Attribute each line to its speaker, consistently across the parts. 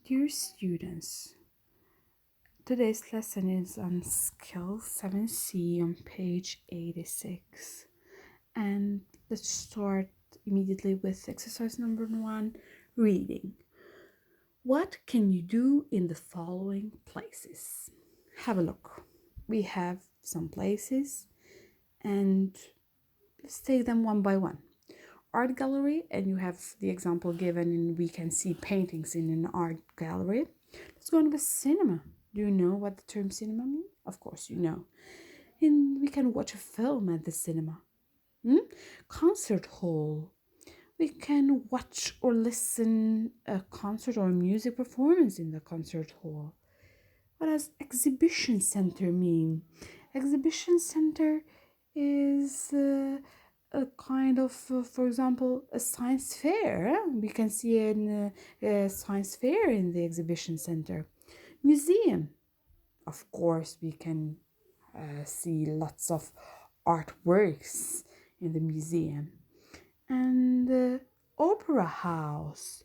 Speaker 1: Dear students, today's lesson is on Skill 7C on page 86. And let's start immediately with exercise number 1, reading. What can you do in the following places? Have a look. We have some places and let's take them one by one. Art gallery, and you have the example given, and we can see paintings in an art gallery. Let's go on with cinema. Do you know what the term cinema means? Of course you know. And we can watch a film at the cinema. Concert hall. We can watch or listen a concert or a music performance in the concert hall. What does exhibition center mean? Exhibition center is a kind of, for example, a science fair. We can see a science fair in the exhibition center. Museum. Of course, we can see lots of artworks in the museum. And opera house.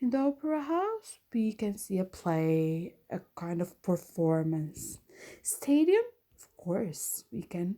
Speaker 1: In the opera house, we can see a play, a kind of performance. Stadium, of course, we can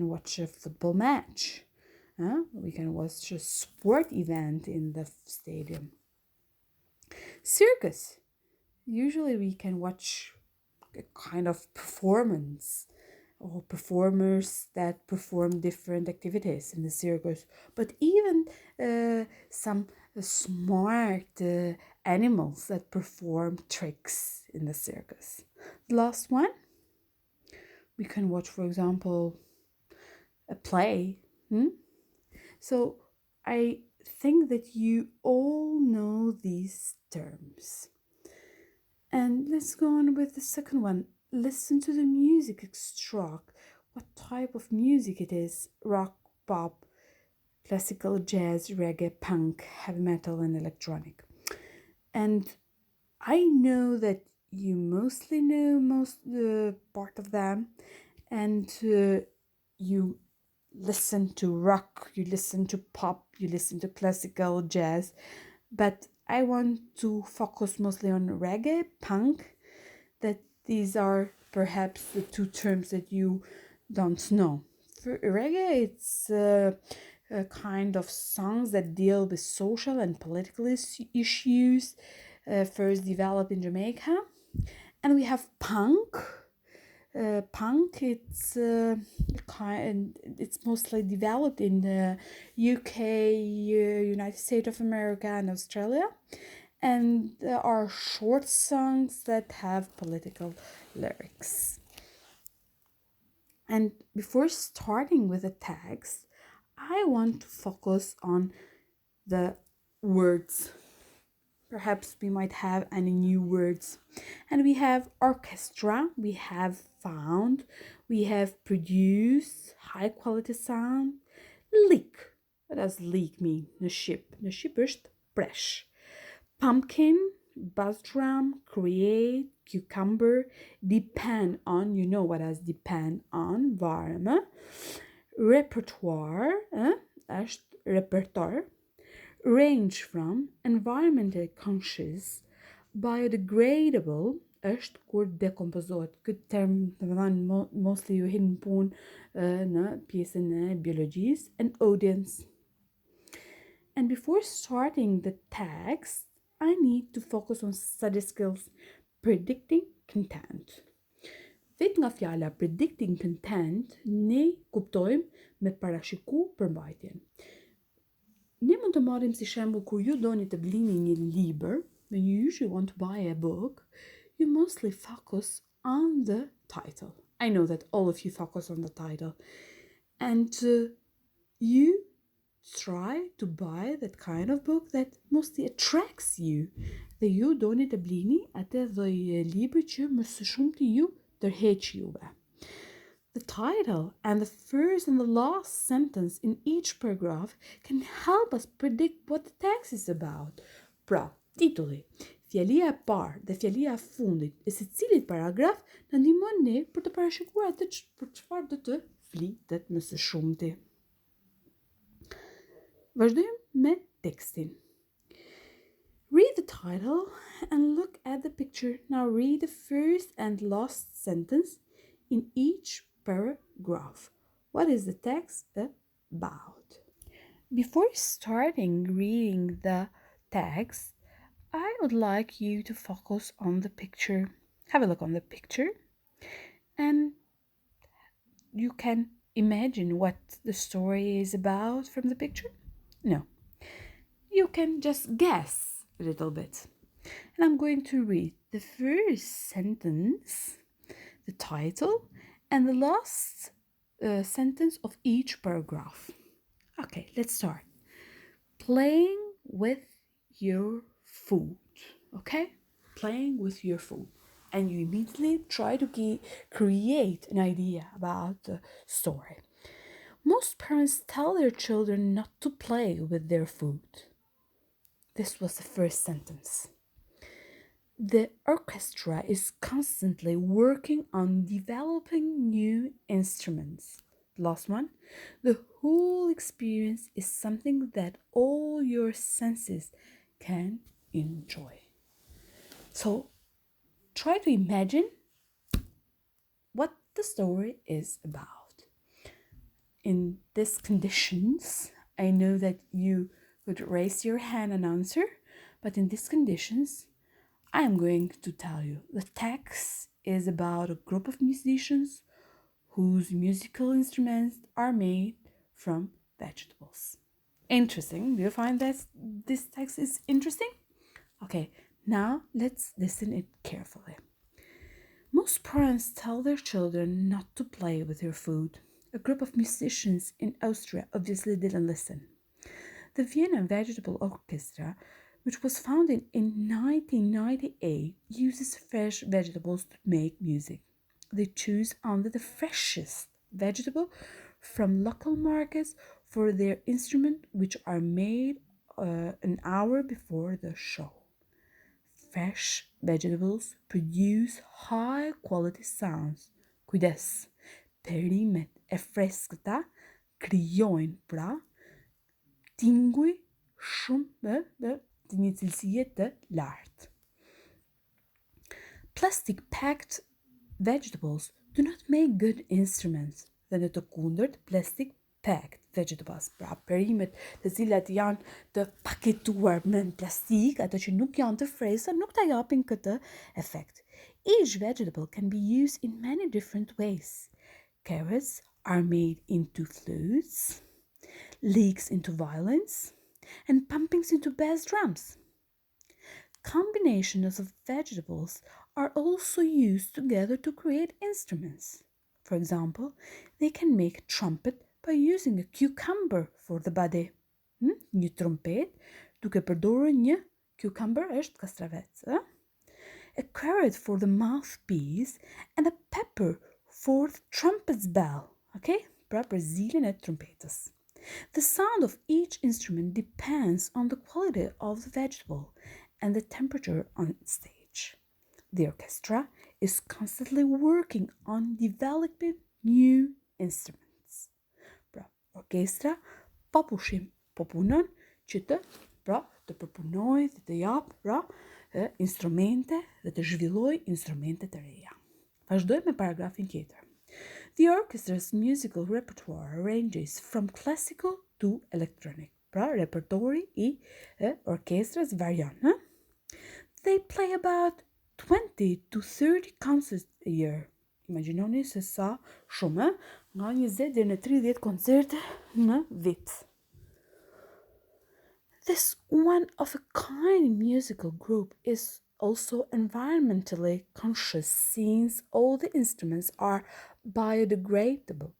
Speaker 1: watch a football match. We can watch a sport event in the stadium. Circus, usually we can watch a kind of performance or performers that perform different activities in the circus, but even some smart animals that perform tricks in the circus. The last one, we can watch, for example, a play. So I think that you all know these terms. And let's go on with the second one. Listen to the music, extract what type of music it is: rock, pop, classical, jazz, reggae, punk, heavy metal, and electronic. And I know that you mostly know most part of them, and you listen to rock, you listen to pop, you listen to classical, jazz, but I want to focus mostly on reggae, punk, that these are perhaps the two terms that you don't know. For reggae, it's a kind of songs that deal with social and political issues, first developed in Jamaica. And we have punk. Punk, it's mostly developed in the UK, United States of America, and Australia. And there are short songs that have political lyrics. And before starting with the text, I want to focus on the words. Perhaps we might have any new words. And we have orchestra, we have found, we have produced, high quality sound. Leak. What does leak mean? The ship. The ship is fresh. Pumpkin, bass drum, create, cucumber, depend on, you know what does depend on, varme. Repertoire, repertoire. Range from, environmentally conscious, biodegradable, është kur dekompozohet. Këtë term të më dhanë mostly ju hin punë në pjesën e biologjisë, and audience. And before starting the text, I need to focus on study skills, predicting content. Vetë nga fjala predicting content, ne kuptojmë me parashiku përmbajtjen. Ne mund të marrim si shembull kur ju doni të blini një libër, when you usually want to buy a book, you mostly focus on the title. I know that all of you focus on the title. And you try to buy that kind of book that mostly attracts you. Dhe ju doni të blini atë lloj libri që më së shumti ju tërheq juve. The title and the first and the last sentence in each paragraph can help us predict what the text is about. Pra, titulli, fjalia e parë dhe fjalia e fundit e secilit paragraf na ndihmon ne për të parashikuar atë për çfarë do të flitet më së shumti. Vazhdojmë me tekstin. Read the title and look at the picture. Now read the first and last sentence in each paragraph. What is the text about? Before starting reading the text, I would like you to focus on the picture. Have a look on the picture and you can imagine what the story is about from the picture? No. You can just guess a little bit. And I'm going to read the first sentence, the title, and the last sentence of each paragraph. Okay, let's start. Playing with your food. Okay? Playing with your food. And you immediately try to create an idea about the story. Most parents tell their children not to play with their food. This was the first sentence. The orchestra is constantly working on developing new instruments. Last one. The whole experience is something that all your senses can enjoy. So try to imagine what the story is about. In these conditions, I know that you would raise your hand and answer, but in these conditions, I am going to tell you the text is about a group of musicians whose musical instruments are made from vegetables. Interesting. Do you find that this text is interesting? Okay, now let's listen it carefully. Most parents tell their children not to play with their food. A group of musicians in Austria obviously didn't listen. The Vienna Vegetable Orchestra, which was founded in 1998, uses fresh vegetables to make music. They choose only the freshest vegetable from local markets for their instruments, which are made an hour before the show. Fresh vegetables produce high quality sounds. Kujdes, perimet e freskëta krijojnë pra tinguj shumë të një cilësie të lartë. Plastic packed vegetables do not make good instruments. Dhe në të kundërt, plastic packed vegetables, pra perimet të cilat janë të paketuar në plastik, ato që nuk janë të freskëta, nuk ta japin këtë efekt. Each vegetable can be used in many different ways. Carrots are made into flutes, leeks into violins, and pumpkins into bass drums. Combinations of vegetables are also used together to create instruments. For example, they can make a trumpet by using a cucumber for the body. Një trompet duke përdorur një cucumber është kastravec. A carrot for the mouthpiece and a pepper for the trumpet's bell. Okay? Pra për zilin e trompetës. The sound of each instrument depends on the quality of the vegetable and the temperature on stage. The orchestra is constantly working on developing new instruments. Pra, orkestra po punon që të përpunoj dhe të japë instrumente dhe të zhvilloj instrumente të reja. Vazhdoj me paragrafin tjetër. The orchestra's musical repertoire ranges from classical to electronic. Pra, repertori I orkestrës varion. They play about 20 to 30 concerts a year. Imagjinoni se sa shumë, nga 20 deri në 30 koncerte në vit. This one-of-a-kind musical group is also environmentally conscious since all the instruments are biodegradable.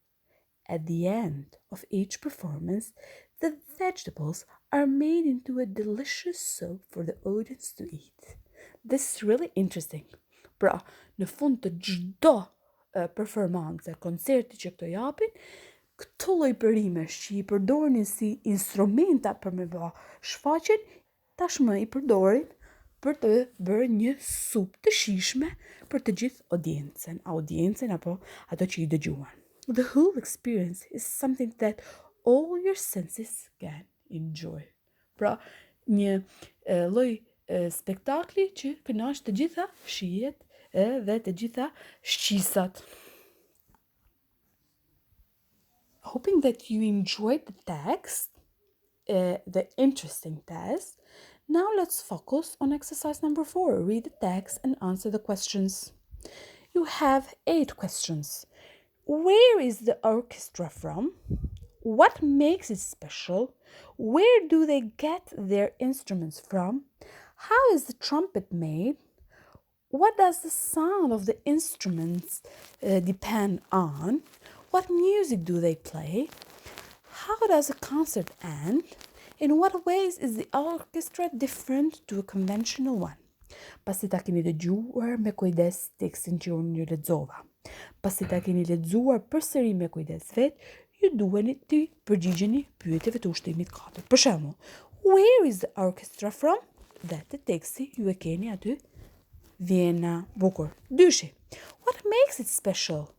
Speaker 1: At the end of each performance, the vegetables are made into a delicious soup for the audience to eat. This is really interesting. Pra, në fund të çdo performance, koncerti që këto japin, këto lloj perimesh që I përdorin si instrumenta për me bë shfaqjen, tashmë I përdorin për të bërë një supë të shijshme për të gjithë audiencën apo ato që I dëgjuan. The whole experience is something that all your senses can enjoy. Pra, një lloj spektakli që kënaq të gjitha shijet dhe të gjitha shqisat. Hoping that you enjoyed the text, the interesting test. Now let's focus on exercise number 4. Read the text and answer the questions. You have 8 questions. Where is the orchestra from? What makes it special? Where do they get their instruments from? How is the trumpet made? What does the sound of the instruments depend on? What music do they play? How does a concert end? In what ways is the orchestra different to a conventional one? Pasi ta keni dëgjuar me kujdes tekstin që unë ju lexova. Pasi ta keni lexuar përsëri me kujdes vet, ju duheni të përgjigjeni pyetjeve të ushtimit 4. Për shembull, where is the orchestra from? Dhe të teksti ju e keni aty. Vjena, bukur. Dyshi. What makes it special?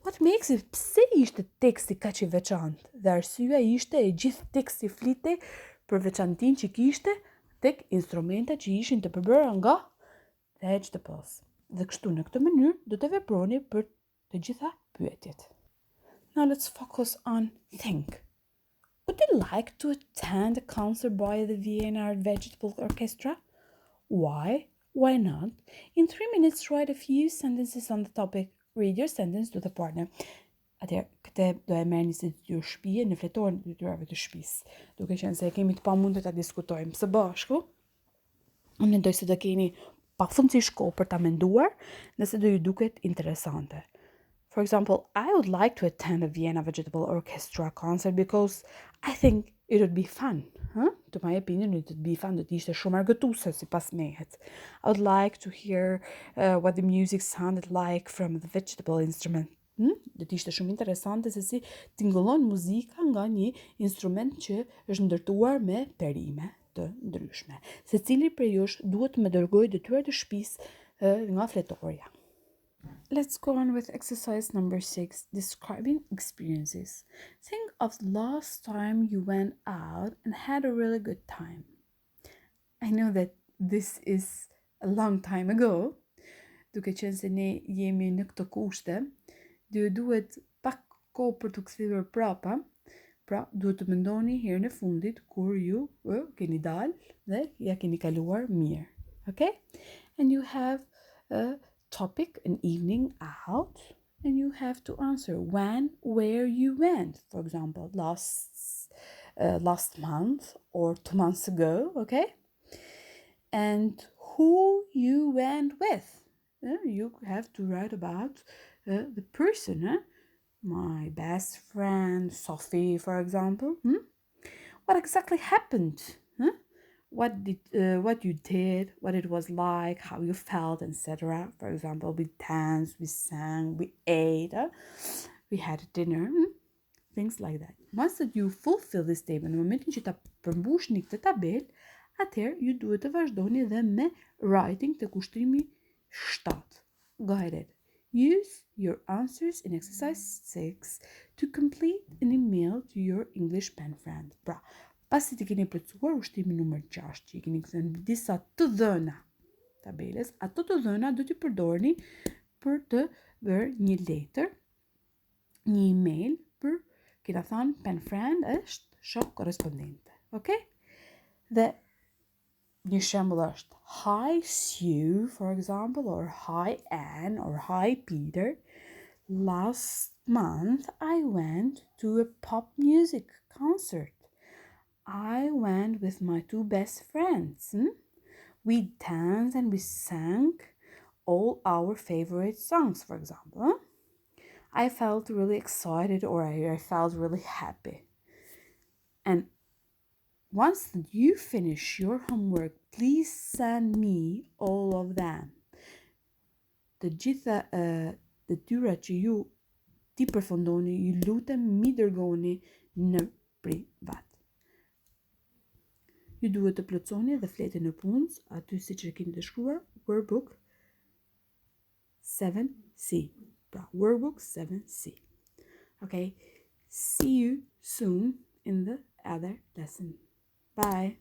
Speaker 1: What makes it? Pse ishte teksti kaq i veçantë? Dhe arsyeja ishte e gjithë teksti flitej për veçantinë që kishte tek instrumentat që ishin të përbërë nga vegetables. Dhe kështu në këtë mënyrë do të veproni për të gjitha pyetjet. Now let's focus on think. Would you like to attend a concert by the Vienna Vegetable Orchestra? Why? Why not? In 3 minutes, write a few sentences on the topic. Read your sentence to the partner. Atëherë, këtë do e merrni si detyrë shtëpie në fletorin e detyrave të shtëpisë. Duke qenë se kemi të pamundur ta diskutojmë së bashku, unë mendoj se do keni pafundësisht kohë për ta menduar, nëse do ju duket interesante. For example, I would like to attend a Vienna Vegetable Orchestra concert because I think it would be fun. To my opinion, it would be fun. Do të ishte shumë argëtuese sipas mehet. I would like to hear what the music sounded like from the vegetable instrument. Do të ishte shumë interesante se si tingëllon muzika nga një instrument që është ndërtuar me perime të ndryshme. Secili prej jush duhet të më dërgojë detyrat e shtëpisë nga fletoria. Let's go on with exercise number 6, describing experiences. Think of the last time you went out and had a really good time. I know that this is a long time ago. Duke qenë se ne jemi në këto kushte, ju duhet pak kohë për të kthyer prapa. Pra, duhet të mendoni herën e fundit kur ju keni dalë dhe ja keni kaluar mirë. Okay? And you have a topic, an evening out, and you have to answer when, where you went. For example, last month or 2 months ago, okay? And who you went with. You have to write about the person. My best friend, Sophie, for example. What exactly happened? What you did, what it was like, how you felt, etc. For example, we danced, we sang, we ate, we had dinner, things like that. Once that you fulfill this statement, në momentin që ta përmbushni këtë tabel, atëherë ju duhet të vazhdoni edhe me writing të kushtimi 7. Go ahead. Use your answers in exercise 6 to complete an email to your English pen friend. Pra, pasi të keni plotësuar ushtimin numër 6, që i keni thënë disa të dhëna tabeles, ato të dhëna do t'i përdorni për të bërë një letër, një email për, kena thënë pen friend është shok korrespondente. Okay? Dhe një shembull është Hi Sue, for example, or Hi Anne, or Hi Peter. Last month I went to a pop music concert. I went with my 2 best friends. We danced and we sang all our favorite songs, for example. I felt really excited, or I felt really happy. And once you finish your homework, please send me all of them. Të gjitha detyrat që ju ti përfundoni, ju lutem mi dërgoni në privat. Ju duhet të plotësoni dhe fletën në punës, aty siç e keni të shkruar, workbook 7C. Pra, workbook 7C. Okay, see you soon in the other lesson. Bye.